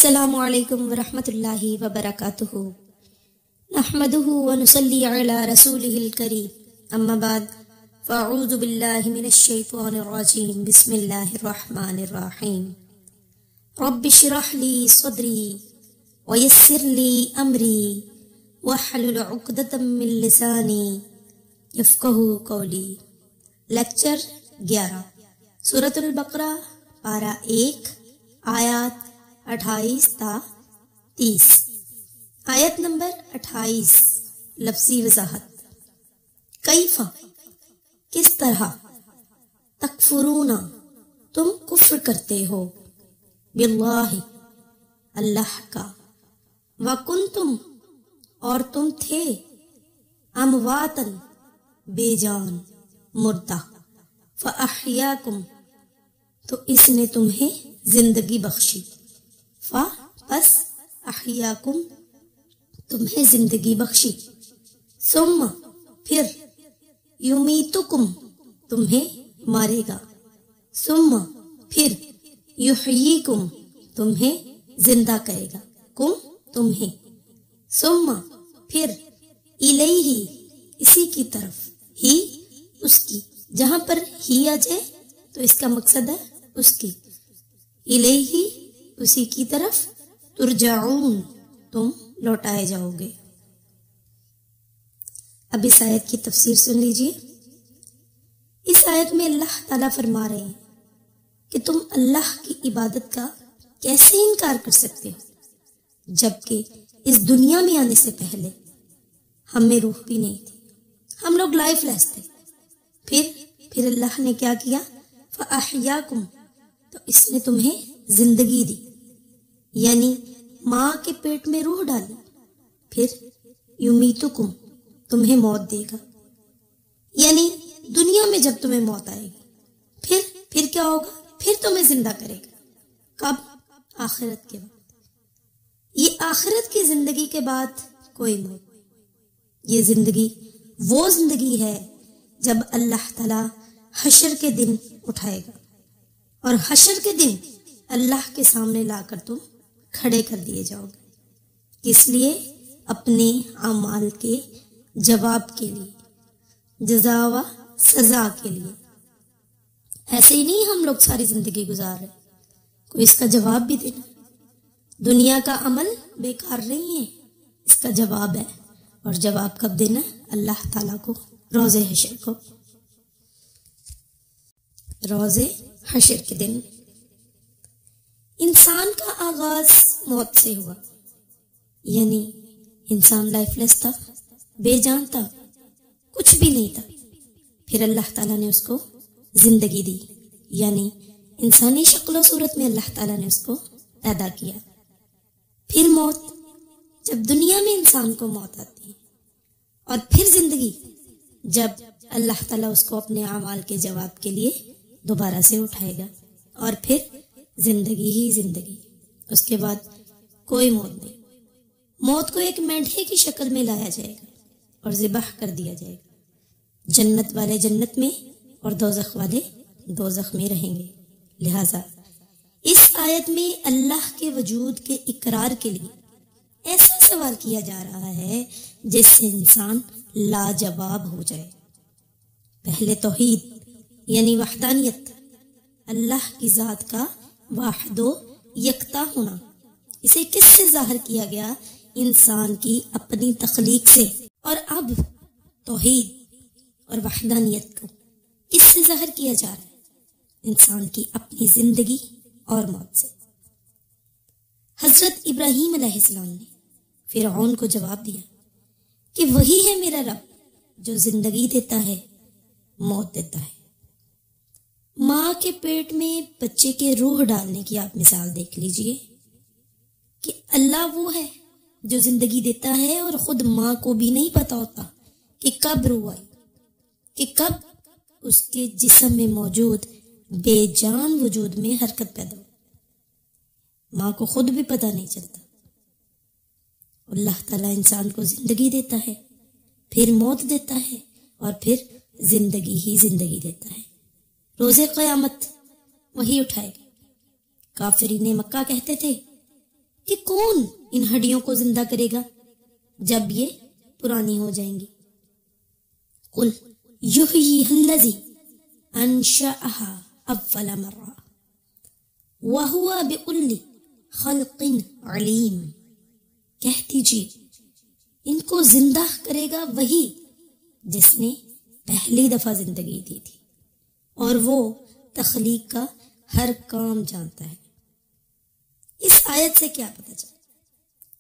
السلام علیکم ورحمۃ اللہ وبرکاتہ نحمده ونصلی علی رسولہ الکریم اما بعد فاعوذ باللہ من الشیطان الرجیم بسم اللہ الرحمن الرحیم رب اشرح لی صدری ویسر لی امری واحلل عقدۃ من لسانی یفقہوا قولی۔ لیکچر 11 سورۃ البقرہ پارہ 1 آیات 28 تا 30۔ آیت نمبر 28 لفظی وضاحت۔ کیفا کس طرح، تکفرون تم کفر کرتے ہو، باللہ اللہ کا، وکنتم اور تم تھے، امواتن بے جان مردہ، فاحیاکم تو اس نے تمہیں زندگی بخشی، پس احیاکم تمہیں زندگی بخشی، ثم پھر یمیتکم تمہیں مارے گا، ثم پھر یحییکم تمہیں زندہ کرے گا، کم تمہیں، ثم پھر الیہ اسی کی طرف، ہی اس کی، جہاں پر ہی آ جائے تو اس کا مقصد ہے اس کی، الیہ اسی کی طرف، ترجعون تم لوٹائے جاؤ گے۔ اب اس آیت کی تفسیر سن لیجئے۔ اس آیت میں اللہ تعالیٰ فرما رہے ہیں کہ تم اللہ کی عبادت کا کیسے انکار کر سکتے ہو، جبکہ اس دنیا میں آنے سے پہلے ہم میں روح بھی نہیں تھی، ہم لوگ لائف لیس تھے، پھر اللہ نے کیا کیا، فاحیاکم تو اس نے تمہیں زندگی دی، یعنی ماں کے پیٹ میں روح ڈالی، پھر یمیتکم تمہیں موت دے گا، یعنی دنیا میں جب تمہیں موت آئے گی پھر کیا ہوگا، پھر تمہیں زندہ کرے گا، کب، آخرت کے وقت۔ یہ آخرت کی زندگی کے بعد کوئی موت، یہ زندگی وہ زندگی ہے جب اللہ تعالی حشر کے دن اٹھائے گا، اور حشر کے دن اللہ کے سامنے لا کر تم کھڑے کر دیے جاؤ گے، کس لیے، اپنے اعمال کے جواب کے لیے، جزا و سزا کے لیے۔ ایسے ہی نہیں ہم لوگ ساری زندگی گزار رہے، کوئی اس کا جواب بھی دینا، دنیا کا عمل بیکار نہیں ہے، اس کا جواب ہے، اور جواب کب دینا، اللہ تعالیٰ کو، روز حشر کو، روز حشر کے دن۔ انسان کا آغاز موت سے ہوا، یعنی انسان لائف لیس تھا، بے جان تھا، کچھ بھی نہیں تھا، پھر اللہ تعالیٰ نے اس کو زندگی دی، یعنی انسانی شکل و صورت میں اللہ تعالیٰ نے اس کو پیدا کیا۔ پھر موت، جب دنیا میں انسان کو موت آتی ہے، اور پھر زندگی، جب اللہ تعالیٰ اس کو اپنے اعمال کے جواب کے لیے دوبارہ سے اٹھائے گا، اور پھر زندگی ہی زندگی، اس کے بعد کوئی موت نہیں۔ موت کو ایک مینڈھے کی شکل میں لایا جائے گا اور ذبح کر دیا جائے گا، جنت والے جنت میں اور دوزخ والے دوزخ میں رہیں گے۔ لہذا اس آیت میں اللہ کے وجود کے اقرار کے لیے ایسا سوال کیا جا رہا ہے جس سے انسان لاجواب ہو جائے۔ پہلے توحید یعنی وحدانیت، اللہ کی ذات کا واحد و یکتا ہونا، اسے کس سے ظاہر کیا گیا، انسان کی اپنی تخلیق سے، اور اب توحید اور وحدانیت کو کس سے ظاہر کیا جا رہا ہے، انسان کی اپنی زندگی اور موت سے۔ حضرت ابراہیم علیہ السلام نے فرعون کو جواب دیا کہ وہی ہے میرا رب جو زندگی دیتا ہے، موت دیتا ہے۔ ماں کے پیٹ میں بچے کے روح ڈالنے کی آپ مثال دیکھ لیجئے کہ اللہ وہ ہے جو زندگی دیتا ہے، اور خود ماں کو بھی نہیں پتا ہوتا کہ کب روح آئی، کہ کب اس کے جسم میں موجود بے جان وجود میں حرکت پیدا ہو، ماں کو خود بھی پتا نہیں چلتا۔ اللہ تعالیٰ انسان کو زندگی دیتا ہے، پھر موت دیتا ہے، اور پھر زندگی ہی زندگی دیتا ہے۔ روز قیامت وہی اٹھائے گا۔ کافرین مکہ کہتے تھے کہ کون ان ہڈیوں کو زندہ کرے گا جب یہ پرانی ہو جائیں گی؟ قل یحییھا الذی انشأھا اول مرہ وہو بکل خلق علیم. کہہ دیجیے ان کو زندہ کرے گا وہی جس نے پہلی دفعہ زندگی دی تھی، اور وہ تخلیق کا ہر کام جانتا ہے. اس آیت سے کیا پتہ چلا؟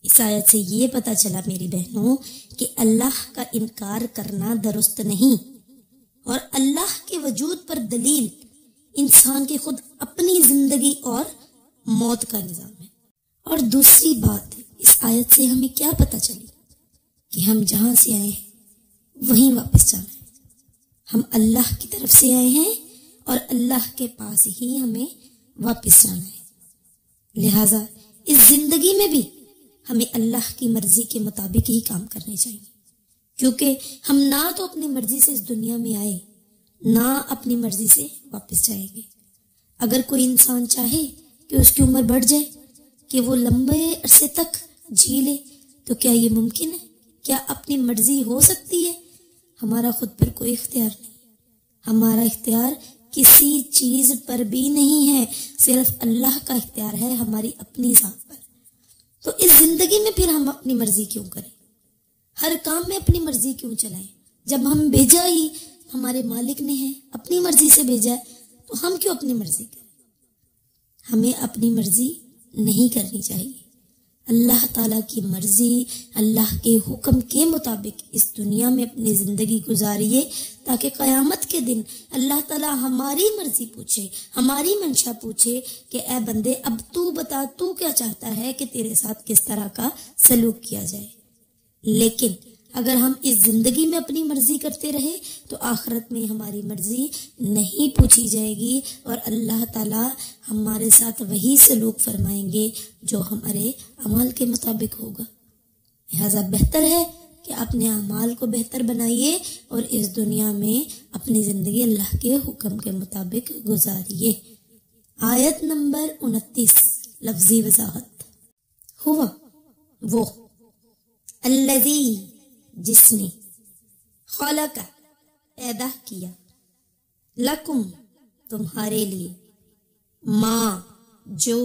اس آیت سے یہ پتہ چلا میری بہنوں کہ اللہ کا انکار کرنا درست نہیں، اور اللہ کے وجود پر دلیل انسان کی خود اپنی زندگی اور موت کا نظام ہے. اور دوسری بات اس آیت سے ہمیں کیا پتہ چلی کہ ہم جہاں سے آئے ہیں وہیں واپس جانا ہے. ہم اللہ کی طرف سے آئے ہیں اور اللہ کے پاس ہی ہمیں واپس جانا ہے. لہٰذا اس زندگی میں بھی ہمیں اللہ کی مرضی کے مطابق ہی کام کرنے چاہیے، کیونکہ ہم نہ تو اپنی مرضی سے اس دنیا میں آئے نہ اپنی مرضی سے واپس جائیں گے. اگر کوئی انسان چاہے کہ اس کی عمر بڑھ جائے، کہ وہ لمبے عرصے تک جی لے، تو کیا یہ ممکن ہے؟ کیا اپنی مرضی ہو سکتی ہے؟ ہمارا خود پر کوئی اختیار نہیں. ہمارا اختیار کسی چیز پر بھی نہیں ہے، صرف اللہ کا اختیار ہے ہماری اپنی ذات پر. تو اس زندگی میں پھر ہم اپنی مرضی کیوں کریں؟ ہر کام میں اپنی مرضی کیوں چلائیں؟ جب ہم بھیجا ہی ہمارے مالک نے ہے، اپنی مرضی سے بھیجا ہے، تو ہم کیوں اپنی مرضی کریں؟ ہمیں اپنی مرضی نہیں کرنی چاہیے. اللہ تعالیٰ کی مرضی، اللہ کے حکم کے مطابق اس دنیا میں اپنی زندگی گزاریے، تاکہ قیامت کے دن اللہ تعالیٰ ہماری مرضی پوچھے، ہماری منشا پوچھے کہ اے بندے اب تو بتا، تو کیا چاہتا ہے کہ تیرے ساتھ کس طرح کا سلوک کیا جائے. لیکن اگر ہم اس زندگی میں اپنی مرضی کرتے رہے تو آخرت میں ہماری مرضی نہیں پوچھی جائے گی، اور اللہ تعالیٰ ہمارے ساتھ وہی سلوک فرمائیں گے جو ہمارے اعمال کے مطابق ہوگا. لہٰذا بہتر ہے کہ اپنے اعمال کو بہتر بنائیے اور اس دنیا میں اپنی زندگی اللہ کے حکم کے مطابق گزاریے. آیت نمبر 29 لفظی وضاحت. ہوا وہ الذی جس نے خلق پیدا کیا لکم تمہارے لیے ما جو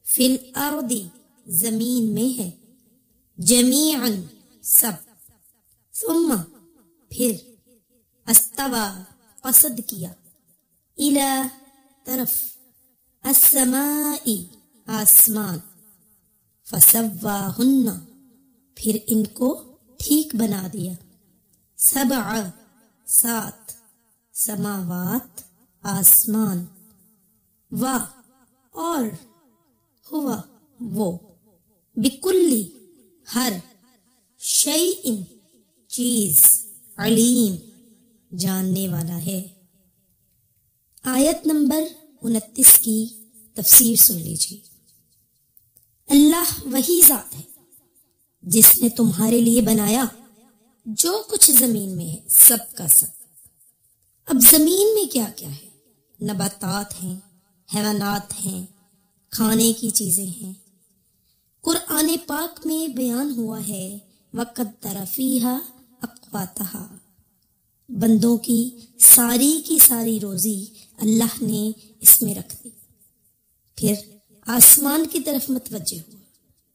فی الارض زمین میں ہے جمیعا سب ثم پھر استوى قصد کیا الی طرف السماء آسمان فسواہن پھر ان کو ٹھیک بنا دیا 7 سماوات آسمان و اور ہوا وہ بکلی ہر شیء چیز علیم جاننے والا ہے. آیت نمبر 29 کی تفسیر سن لیجیے. اللہ وہی ذات ہے جس نے تمہارے لیے بنایا جو کچھ زمین میں ہے، سب کا سب. اب زمین میں کیا کیا ہے؟ نباتات ہیں، حیوانات ہیں، کھانے کی چیزیں ہیں. قرآن پاک میں بیان ہوا ہے وَقَدَّرَ فِيهَا أَقْوَاتَهَا، بندوں کی ساری روزی اللہ نے اس میں رکھ دی. پھر آسمان کی طرف متوجہ ہوا،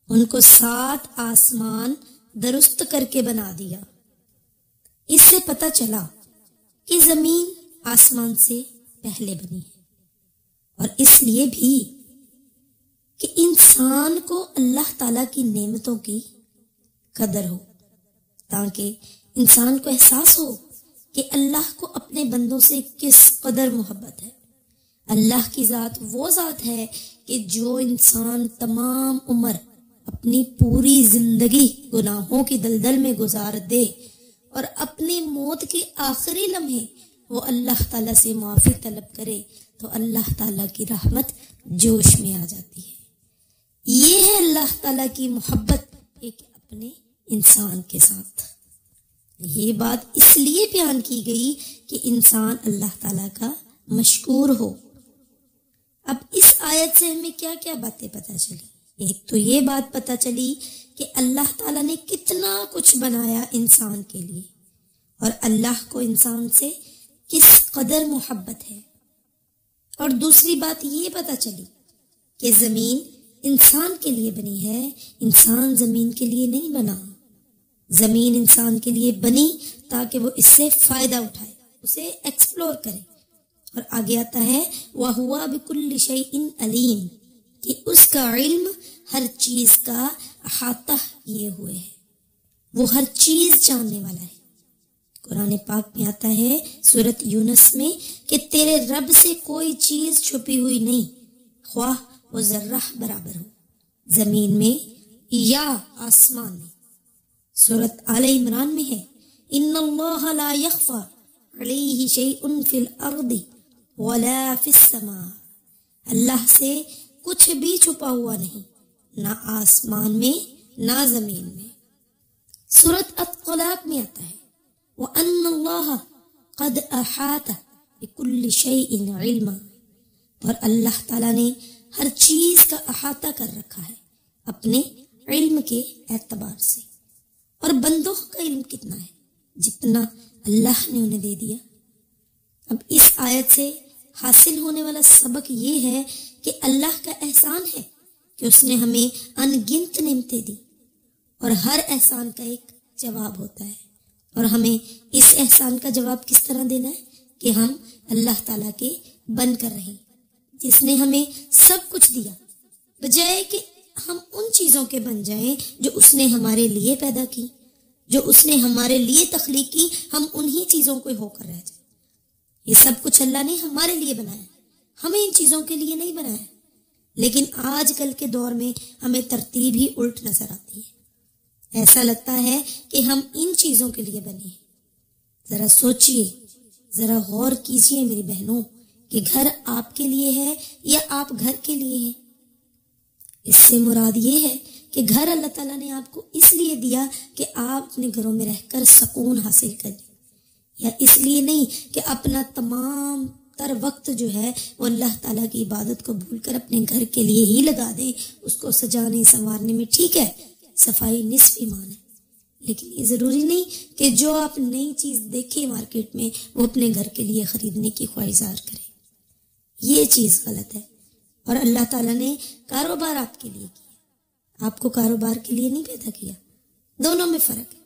ان کو 7 آسمان درست کر کے بنا دیا. اس سے پتہ چلا کہ زمین آسمان سے پہلے بنی ہے، اور اس لیے بھی کہ انسان کو اللہ تعالیٰ کی نعمتوں کی قدر ہو، تاکہ انسان کو احساس ہو کہ اللہ کو اپنے بندوں سے کس قدر محبت ہے. اللہ کی ذات وہ ذات ہے کہ جو انسان تمام عمر اپنی پوری زندگی گناہوں کی دلدل میں گزار دے اور اپنی موت کے آخری لمحے وہ اللہ تعالیٰ سے معافی طلب کرے تو اللہ تعالیٰ کی رحمت جوش میں آ جاتی ہے. یہ ہے اللہ تعالیٰ کی محبت ایک اپنے انسان کے ساتھ. یہ بات اس لیے بیان کی گئی کہ انسان اللہ تعالیٰ کا مشکور ہو. اب اس آیت سے ہمیں کیا کیا باتیں پتہ چلی؟ ایک تو یہ بات پتہ چلی کہ اللہ تعالیٰ نے کتنا کچھ بنایا انسان کے لیے، اور اللہ کو انسان سے کس قدر محبت ہے۔ اور دوسری بات یہ پتہ چلی کہ زمین انسان کے لیے بنی ہے، انسان زمین کے لیے نہیں بنا۔ زمین انسان کے لیے بنی تاکہ وہ اس سے فائدہ اٹھائے، اسے ایکسپلور کرے۔ اور آگے آتا ہے وَهُوَ بِكُلِّ شَيْءٍ عَلِيمٌ، کہ اس کا علم ہر چیز کا احاطہ کیے ہوئے ہے، وہ ہر چیز جاننے والا ہے۔ قرآن پاک میں آتا ہے سورۃ یونس میں کہ تیرے رب سے کوئی چیز چھپی ہوئی نہیں، خواہ وہ ذرہ برابر ہو، زمین میں یا آسمان میں۔ سورۃ آل عمران میں ہے ان اللہ لا یخفی علیہ شیء فی الارض ولا فی السماء، اللہ سے کچھ بھی چھپا ہوا نہیں، نہ آسمان میں نہ زمین میں۔ سورۃ الطلاق میں آتا ہے وَأَنَّ اللَّهَ قَدْ أَحَاطَ بِكُلِّ شَيْءٍ عِلْمًا، اور اللہ تعالیٰ نے ہر چیز کا احاطہ کر رکھا ہے اپنے علم کے اعتبار سے۔ اور بندوں کا علم کتنا ہے؟ جتنا اللہ نے انہیں دے دیا۔ اب اس آیت سے حاصل ہونے والا سبق یہ ہے کہ اللہ کا احسان ہے کہ اس نے ہمیں ان گنت نعمتیں دی، اور ہر احسان کا ایک جواب ہوتا ہے، اور ہمیں اس احسان کا جواب کس طرح دینا ہے کہ ہم اللہ تعالیٰ کے بن کر رہیں، جس نے ہمیں سب کچھ دیا، بجائے کہ ہم ان چیزوں کے بن جائیں جو اس نے ہمارے لیے پیدا کی، جو اس نے ہمارے لیے تخلیق کی، ہم انہی چیزوں کو ہو کر رہ جائیں۔ یہ سب کچھ اللہ نے ہمارے لیے بنایا، ہمیں ان چیزوں کے لیے نہیں بنایا۔ لیکن آج کل کے دور میں ہمیں ترتیب ہی الٹ نظر آتی ہے، ایسا لگتا ہے کہ ہم ان چیزوں کے لیے بنے ہیں۔ ذرا سوچئے، ذرا غور کیجئے میری بہنوں کہ گھر آپ کے لیے ہے یا آپ گھر کے لیے ہیں۔ اس سے مراد یہ ہے کہ گھر اللہ تعالیٰ نے آپ کو اس لیے دیا کہ آپ اپنے گھروں میں رہ کر سکون حاصل کریں، یا اس لیے نہیں کہ اپنا تمام تر وقت جو ہے وہ اللہ تعالیٰ کی عبادت کو بھول کر اپنے گھر کے لیے ہی لگا دیں۔ اس کو سجانے سنوارنے میں ٹھیک ہے، صفائی نصف ایمان ہے، لیکن یہ ضروری نہیں کہ جو آپ نئی چیز دیکھیں مارکیٹ میں وہ اپنے گھر کے لیے خریدنے کی خواہش ظاہر کریں۔ یہ چیز غلط ہے۔ اور اللہ تعالیٰ نے کاروبار آپ کے لیے کیا، آپ کو کاروبار کے لیے نہیں پیدا کیا۔ دونوں میں فرق ہے۔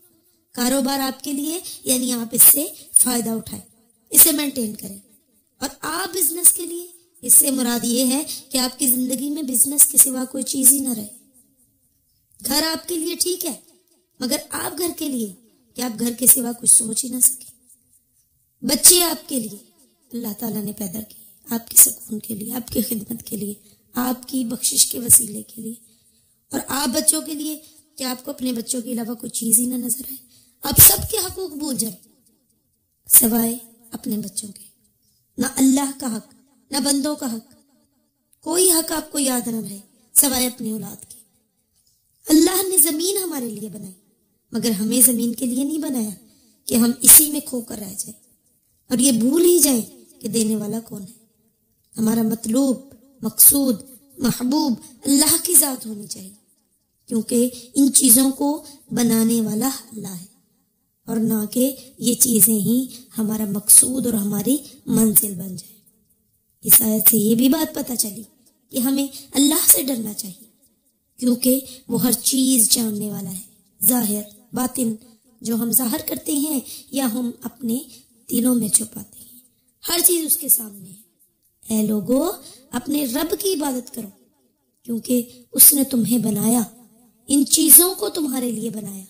کاروبار آپ کے لیے یعنی آپ اس سے فائدہ اٹھائیں، اسے مینٹین کریں، اور آپ بزنس کے لیے، اس سے مراد یہ ہے کہ آپ کی زندگی میں بزنس کے سوا کوئی چیز ہی نہ رہے۔ گھر آپ کے لیے ٹھیک ہے، مگر آپ گھر کے لیے کہ آپ گھر کے سوا کچھ سوچ ہی نہ سکیں۔ بچے آپ کے لیے اللہ تعالیٰ نے پیدا کیے، آپ کے سکون کے لیے، آپ کی خدمت کے لیے، آپ کی بخشش کے وسیلے کے لیے۔ اور آپ بچوں کے لیے کہ آپ کو اپنے بچوں کے علاوہ کوئی چیز ہی نہ نظر آئے، آپ سب کے حقوق بھول جائیں سوائے اپنے بچوں کے۔ نہ اللہ کا حق، نہ بندوں کا حق، کوئی حق آپ کو یاد نہ رہے سوائے اپنی اولاد کے۔ اللہ نے زمین ہمارے لیے بنائی، مگر ہمیں زمین کے لیے نہیں بنایا کہ ہم اسی میں کھو کر رہ جائیں اور یہ بھول ہی جائیں کہ دینے والا کون ہے۔ ہمارا مطلوب، مقصود، محبوب اللہ کی ذات ہونی چاہیے، کیونکہ ان چیزوں کو بنانے والا اللہ ہے، اور نہ کہ یہ چیزیں ہی ہمارا مقصود اور ہماری منزل بن جائیں۔ اس آیت سے یہ بھی بات پتہ چلی کہ ہمیں اللہ سے ڈرنا چاہیے، کیونکہ وہ ہر چیز جاننے والا ہے، ظاہر باطن، جو ہم ظاہر کرتے ہیں یا ہم اپنے دلوں میں چھپاتے ہیں، ہر چیز اس کے سامنے ہے۔ اے لوگو، اپنے رب کی عبادت کرو، کیونکہ اس نے تمہیں بنایا، ان چیزوں کو تمہارے لیے بنایا،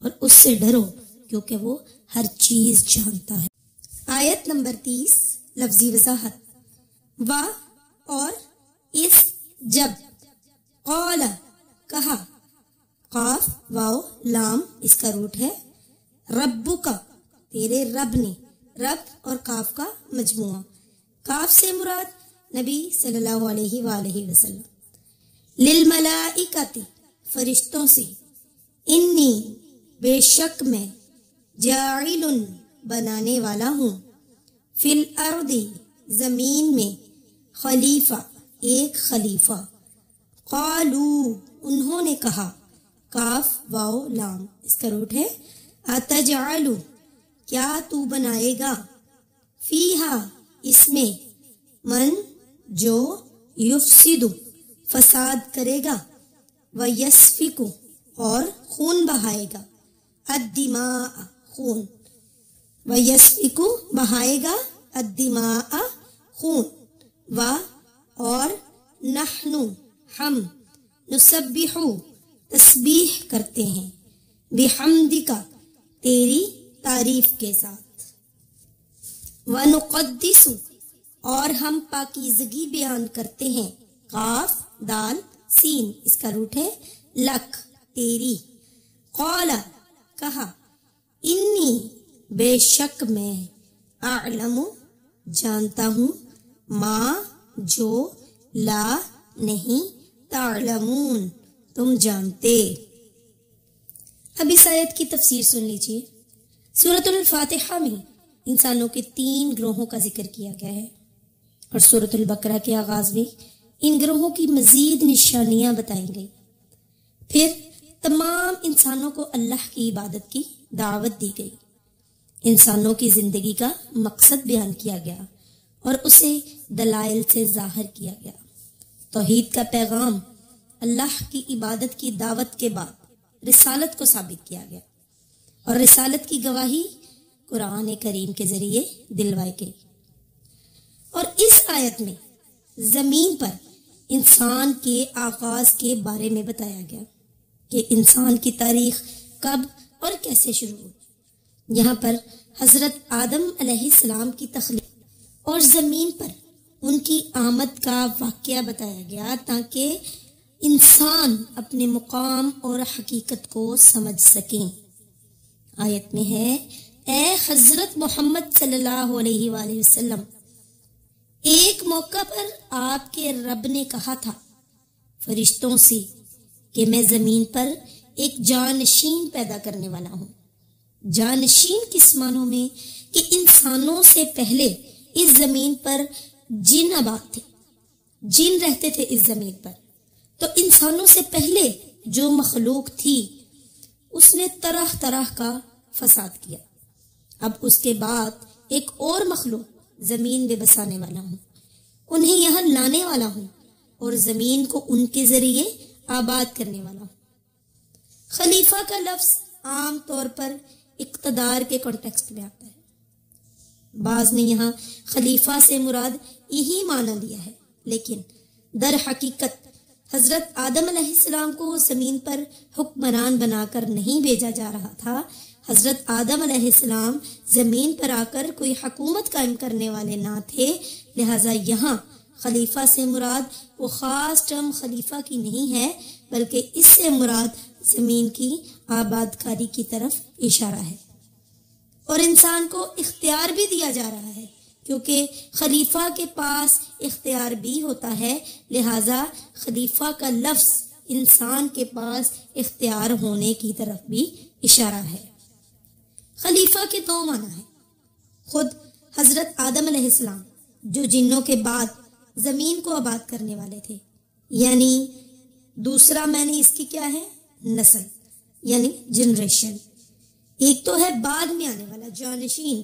اور اس سے ڈرو کیونکہ وہ ہر چیز جانتا ہے۔ آیت نمبر 30 لفظی وضاحت۔ وا اور اس جب، قال کہا، قاف واو لام اس کا روٹ ہے، ربو کا تیرے رب نے، رب اور کاف کا مجموعہ، کاف سے مراد نبی صلی اللہ علیہ وآلہ وسلم، للملائکۃ فرشتوں سے، انی بے شک میں، جاعل بنانے والا ہوں، فی الارض زمین میں، خلیفہ ایک خلیفہ، قالو انہوں نے کہا، کاف واو لام اس کا روٹ ہے اتجعلو کیا تو بنائے گا، فیہا اس میں، من جو یفسد فساد کرے گا، ویسفک اور خون بہائے گا، الدماء خون، ویسفک بہائے گا، الدماء خون، و اور، نحن ہم، نسبح تسبیح کرتے ہیں، بحمدک تیری تعریف کے ساتھ، ونقدس اور ہم پاکیزگی بیان کرتے ہیں، قاف دال سین اس کا روٹ ہے لک تیری، قال کہا، انی بے شک میں، اعلم جانتا ہوں، ما جو، لا نہیں، تعلمون تم جانتے۔ اب اس آیت کی تفسیر سن لیجیے۔ سورۃ الفاتحہ میں انسانوں کے 3 گروہوں کا ذکر کیا گیا ہے، اور سورۃ البقرہ کے آغاز میں ان گروہوں کی مزید نشانیاں بتائی گئی۔ پھر تمام انسانوں کو اللہ کی عبادت کی دعوت دی گئی، انسانوں کی زندگی کا مقصد بیان کیا گیا اور اسے دلائل سے ظاہر کیا گیا۔ توحید کا پیغام، اللہ کی عبادت کی دعوت کے بعد رسالت کو ثابت کیا گیا، اور رسالت کی گواہی قرآن کریم کے ذریعے دلوائی گئی۔ اور اس آیت میں زمین پر انسان کے آغاز کے بارے میں بتایا گیا کہ انسان کی تاریخ کب اور کیسے شروع ہوئی۔ یہاں پر حضرت آدم علیہ السلام کی تخلیق اور زمین پر ان کی آمد کا واقعہ بتایا گیا تاکہ انسان اپنے مقام اور حقیقت کو سمجھ سکیں۔ آیت میں ہے، اے حضرت محمد صلی اللہ علیہ وآلہ وسلم، ایک موقع پر آپ کے رب نے کہا تھا فرشتوں سے کہ میں زمین پر ایک جانشین پیدا کرنے والا ہوں۔ جانشین کس معنوں میں؟ کہ انسانوں سے پہلے اس زمین پر جن آباد تھے، جن رہتے تھے اس زمین پر، تو انسانوں سے پہلے جو مخلوق تھی اس نے طرح طرح کا فساد کیا۔ اب اس کے بعد ایک اور مخلوق زمین میں بسانے والا ہوں، انہیں یہاں لانے والا ہوں اور زمین کو ان کے ذریعے آباد کرنے والا ہوں۔ خلیفہ کا لفظ عام طور پر اقتدار کے کانٹیکسٹ میں آتا ہے، بعض نے یہاں خلیفہ سے مراد یہی معنی لیا ہے، لیکن در حقیقت حضرت آدم علیہ السلام کو زمین پر حکمران بنا کر نہیں بھیجا جا رہا تھا۔ حضرت آدم علیہ السلام زمین پر آ کر کوئی حکومت قائم کرنے والے نہ تھے، لہٰذا یہاں خلیفہ سے مراد وہ خاص ٹرم خلیفہ کی نہیں ہے، بلکہ اس سے مراد زمین کی آباد کاری کی طرف اشارہ ہے۔ اور انسان کو اختیار بھی دیا جا رہا ہے، کیونکہ خلیفہ کے پاس اختیار بھی ہوتا ہے، لہٰذا خلیفہ کا لفظ انسان کے پاس اختیار ہونے کی طرف بھی اشارہ ہے۔ خلیفہ کے 2 معنی ہیں۔ خود حضرت آدم علیہ السلام جو جنوں کے بعد زمین کو آباد کرنے والے تھے، یعنی دوسرا معنی اس کی کیا ہے؟ نسل، یعنی جنریشن۔ ایک تو ہے بعد میں آنے والا جانشین،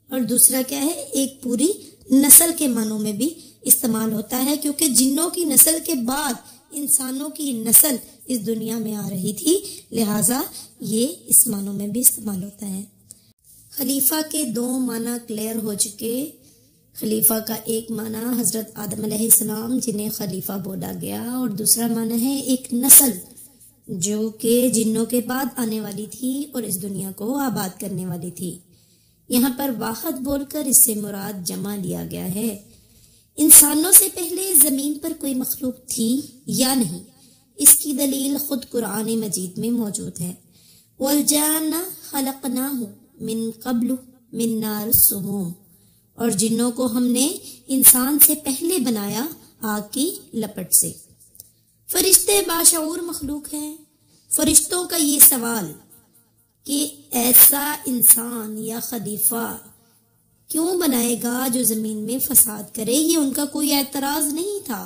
اور دوسرا کیا ہے؟ ایک پوری نسل کے معنوں میں بھی استعمال ہوتا ہے، کیونکہ جنوں کی نسل کے بعد انسانوں کی نسل اس دنیا میں آ رہی تھی، لہٰذا یہ اس معنوں میں بھی استعمال ہوتا ہے۔ خلیفہ کے 2 معنی کلیئر ہو چکے۔ خلیفہ کا ایک معنی حضرت آدم علیہ السلام جنہیں خلیفہ بولا گیا، اور دوسرا معنی ہے ایک نسل جو کہ جنوں کے بعد آنے والی تھی اور اس دنیا کو آباد کرنے والی تھی۔ یہاں پر واحد بول کر اس سے مراد جمع لیا گیا ہے۔ انسانوں سے پہلے زمین پر کوئی مخلوق تھی یا نہیں، اس کی دلیل خود قرآن مجید میں موجود ہے۔ وَالْجَانَّ خَلَقْنَاهُ مِن قَبْلُ مِن نَارِ السُّمُومِ، اور جنوں کو ہم نے انسان سے پہلے بنایا آگ کی لپٹ سے۔ فرشتے باشعور مخلوق ہیں۔ فرشتوں کا یہ سوال کہ ایسا انسان یا خلیفہ کیوں بنائے گا جو زمین میں فساد کرے، یہ ان کا کوئی اعتراض نہیں تھا،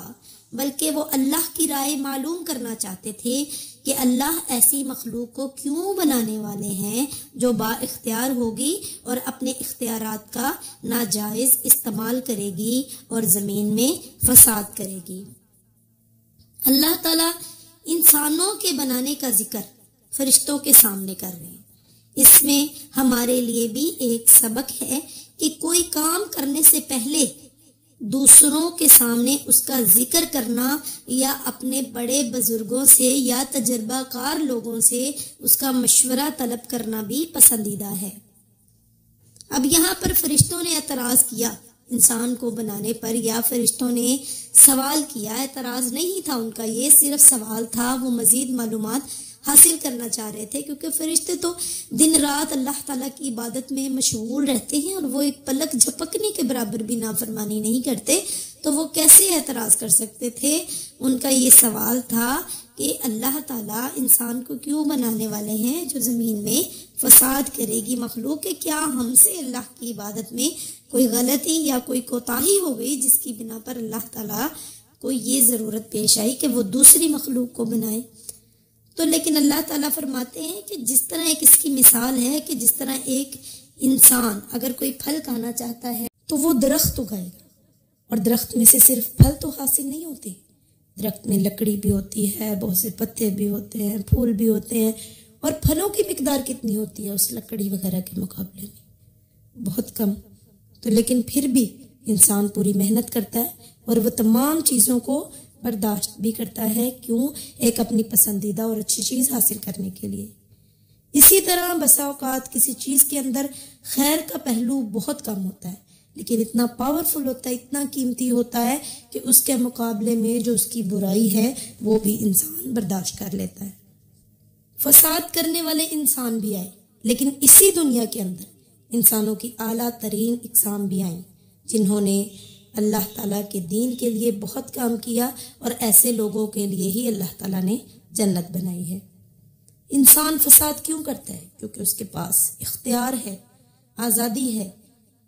بلکہ وہ اللہ کی رائے معلوم کرنا چاہتے تھے کہ اللہ ایسی مخلوق کو کیوں بنانے والے ہیں جو با اختیار ہوگی اور اپنے اختیارات کا ناجائز استعمال کرے گی اور زمین میں فساد کرے گی۔ اللہ تعالیٰ انسانوں کے بنانے کا ذکر فرشتوں کے سامنے کر رہے ہیں۔ اس میں ہمارے لیے بھی ایک سبق ہے کہ کوئی کام کرنے سے پہلے دوسروں کے سامنے اس کا ذکر کرنا یا اپنے بڑے بزرگوں سے یا تجربہ کار لوگوں سے اس کا مشورہ طلب کرنا بھی پسندیدہ ہے۔ اب یہاں پر فرشتوں نے اعتراض کیا انسان کو بنانے پر، یا فرشتوں نے سوال کیا، اعتراض نہیں تھا ان کا، یہ صرف سوال تھا۔ وہ مزید معلومات حاصل کرنا چاہ رہے تھے، کیونکہ فرشتے تو دن رات اللہ تعالیٰ کی عبادت میں مشغول رہتے ہیں اور وہ ایک پلک جھپکنے کے برابر بھی نافرمانی نہیں کرتے، تو وہ کیسے اعتراض کر سکتے تھے؟ ان کا یہ سوال تھا کہ اللہ تعالیٰ انسان کو کیوں بنانے والے ہیں جو زمین میں فساد کرے گی مخلوق ہے؟ کیا ہم سے اللہ کی عبادت میں کوئی غلطی یا کوئی کوتاہی ہو گئی جس کی بنا پر اللہ تعالیٰ کو یہ ضرورت پیش آئی کہ وہ دوسری مخلوق کو بنائے؟ تو لیکن اللہ تعالیٰ فرماتے ہیں کہ جس طرح ایک اس کی مثال ہے کہ جس طرح ایک انسان اگر کوئی پھل کھانا چاہتا ہے تو وہ درخت اگائے گا، اور درخت میں سے صرف پھل تو حاصل نہیں ہوتے، درخت میں لکڑی بھی ہوتی ہے، بہت سے پتے بھی ہوتے ہیں، پھول بھی ہوتے ہیں، اور پھلوں کی مقدار کتنی ہوتی ہے اس لکڑی وغیرہ کے مقابلے میں؟ بہت کم۔ تو لیکن پھر بھی انسان پوری محنت کرتا ہے اور وہ تمام چیزوں کو برداشت بھی کرتا ہے، کیوں؟ ایک اپنی پسندیدہ اور اچھی چیز حاصل کرنے کے لیے۔ اسی طرح بسا اوقات کسی چیز کے اندر خیر کا پہلو بہت کم ہوتا ہے، لیکن اتنا پاورفل ہوتا ہے، اتنا قیمتی ہوتا ہے کہ اس کے مقابلے میں جو اس کی برائی ہے وہ بھی انسان برداشت کر لیتا ہے۔ فساد کرنے والے انسان بھی آئے، لیکن اسی دنیا کے اندر انسانوں کی اعلیٰ ترین اقسام بھی آئیں جنہوں نے اللہ تعالیٰ کے دین کے لیے بہت کام کیا، اور ایسے لوگوں کے لیے ہی اللہ تعالیٰ نے جنت بنائی ہے۔ انسان فساد کیوں کرتا ہے؟ کیونکہ اس کے پاس اختیار ہے، آزادی ہے۔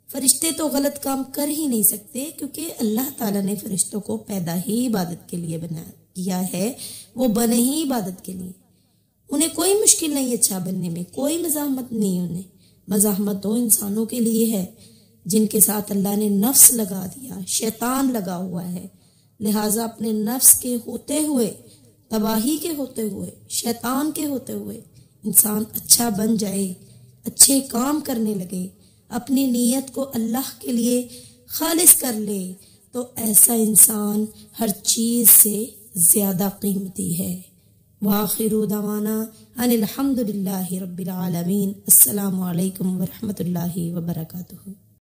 فرشتے تو غلط کام کر ہی نہیں سکتے، کیونکہ اللہ تعالیٰ نے فرشتوں کو پیدا ہی عبادت کے لیے بنا کیا ہے، وہ بنے ہی عبادت کے لیے۔ انہیں کوئی مشکل نہیں اچھا بننے میں، کوئی مزاحمت نہیں، انہیں مزاحمت تو انسانوں کے لیے ہے جن کے ساتھ اللہ نے نفس لگا دیا، شیطان لگا ہوا ہے۔ لہٰذا اپنے نفس کے ہوتے ہوئے، تباہی کے ہوتے ہوئے، شیطان کے ہوتے ہوئے انسان اچھا بن جائے، اچھے کام کرنے لگے، اپنی نیت کو اللہ کے لیے خالص کر لے، تو ایسا انسان ہر چیز سے زیادہ قیمتی ہے۔ وآخر دعوانا ان الحمد للہ رب العالمین۔ السلام علیکم ورحمۃ اللہ وبرکاتہ۔